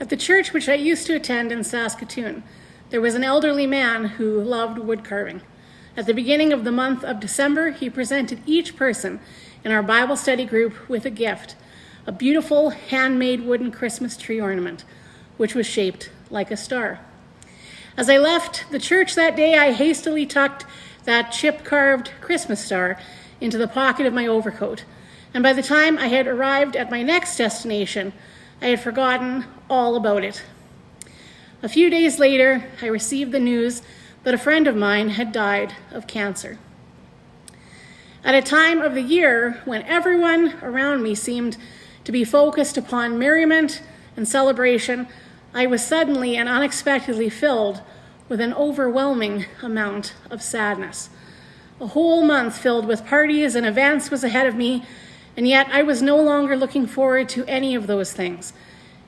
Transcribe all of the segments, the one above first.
At the church which I used to attend in Saskatoon, there was an elderly man who loved wood carving. At the beginning of the month of December, he presented each person in our Bible study group with a gift, a beautiful handmade wooden Christmas tree ornament, which was shaped like a star. As I left the church that day, I hastily tucked that chip-carved Christmas star into the pocket of my overcoat, and by the time I had arrived at my next destination, I had forgotten all about it. A few days later, I received the news that a friend of mine had died of cancer. At a time of the year when everyone around me seemed to be focused upon merriment and celebration, I was suddenly and unexpectedly filled with an overwhelming amount of sadness. A whole month filled with parties and events was ahead of me, and yet I was no longer looking forward to any of those things.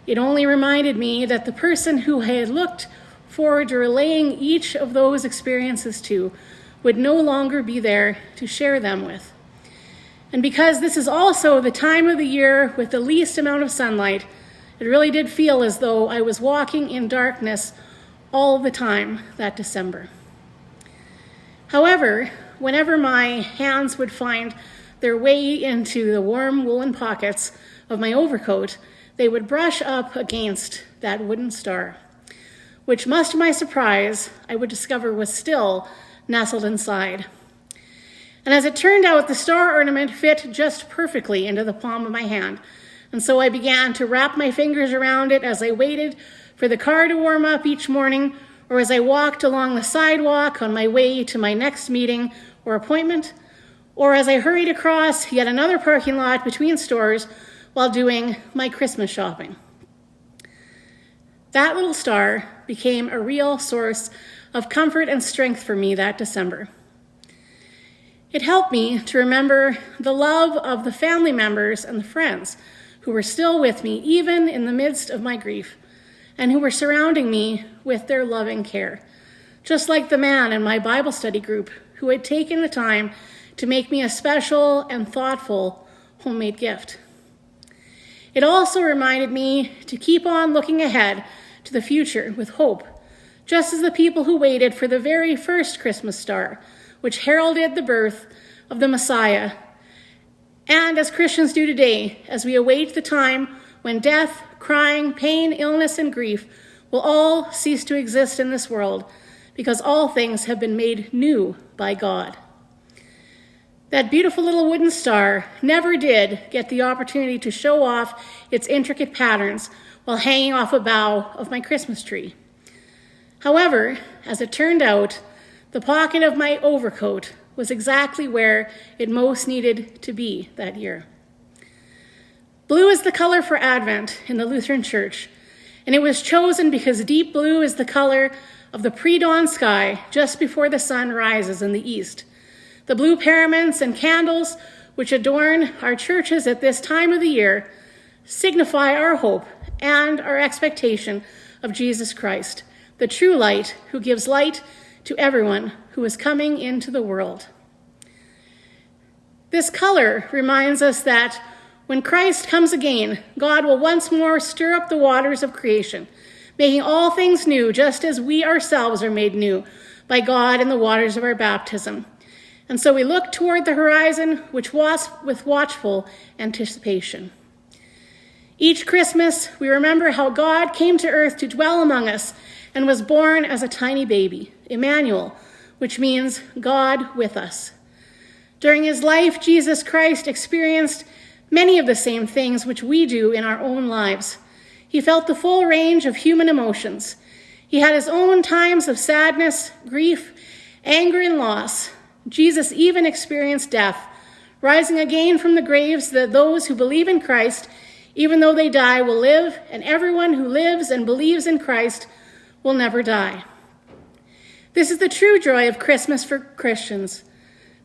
It only reminded me that the person who I had looked forward to relaying each of those experiences to would no longer be there to share them with. And because this is also the time of the year with the least amount of sunlight, it really did feel as though I was walking in darkness all the time that December. However, whenever my hands would find their way into the warm woolen pockets of my overcoat, they would brush up against that wooden star, which, much to my surprise, I would discover was still nestled inside. And as it turned out, the star ornament fit just perfectly into the palm of my hand, and so I began to wrap my fingers around it as I waited for the car to warm up each morning, or as I walked along the sidewalk on my way to my next meeting or appointment, or as I hurried across yet another parking lot between stores while doing my Christmas shopping. That little star became a real source of comfort and strength for me that December. It helped me to remember the love of the family members and the friends who were still with me even in the midst of my grief, and who were surrounding me with their loving care, just like the man in my Bible study group who had taken the time to make me a special and thoughtful homemade gift. It also reminded me to keep on looking ahead to the future with hope, just as the people who waited for the very first Christmas star, which heralded the birth of the Messiah, and as Christians do today, as we await the time when death, crying, pain, illness, and grief will all cease to exist in this world, because all things have been made new by God. That beautiful little wooden star never did get the opportunity to show off its intricate patterns while hanging off a bough of my Christmas tree. However, as it turned out, the pocket of my overcoat was exactly where it most needed to be that year. Blue is the color for Advent in the Lutheran Church, and it was chosen because deep blue is the color of the pre-dawn sky just before the sun rises in the east. The blue paraments and candles which adorn our churches at this time of the year signify our hope and our expectation of Jesus Christ, the true light who gives light to everyone who is coming into the world. This color reminds us that when Christ comes again, God will once more stir up the waters of creation, making all things new, just as we ourselves are made new by God in the waters of our baptism. And so we look toward the horizon with watchful anticipation. Each Christmas, we remember how God came to earth to dwell among us and was born as a tiny baby, Emmanuel, which means God with us. During his life, Jesus Christ experienced many of the same things which we do in our own lives. He felt the full range of human emotions. He had his own times of sadness, grief, anger, and loss. Jesus even experienced death, rising again from the graves so that those who believe in Christ, even though they die, will live, and everyone who lives and believes in Christ will never die. This is the true joy of Christmas for Christians.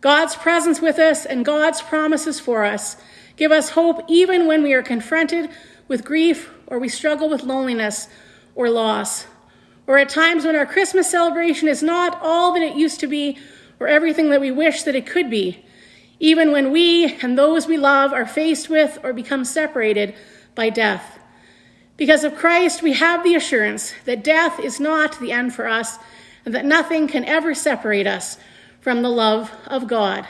God's presence with us and God's promises for us give us hope even when we are confronted with grief or we struggle with loneliness or loss, or at times when our Christmas celebration is not all that it used to be or everything that we wish that it could be, even when we and those we love are faced with or become separated by death. Because of Christ, we have the assurance that death is not the end for us and that nothing can ever separate us from the love of God.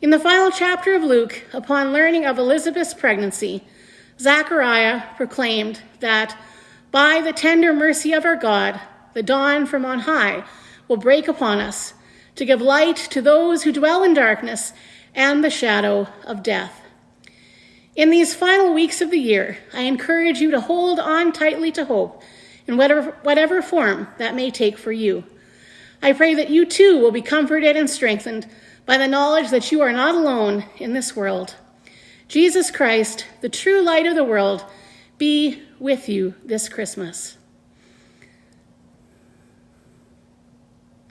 In the final chapter of Luke, upon learning of Elizabeth's pregnancy, Zechariah proclaimed that by the tender mercy of our God, the dawn from on high will break upon us to give light to those who dwell in darkness and the shadow of death. In these final weeks of the year, I encourage you to hold on tightly to hope in whatever form that may take for you. I pray that you too will be comforted and strengthened by the knowledge that you are not alone in this world. Jesus Christ, the true light of the world, be with you this Christmas.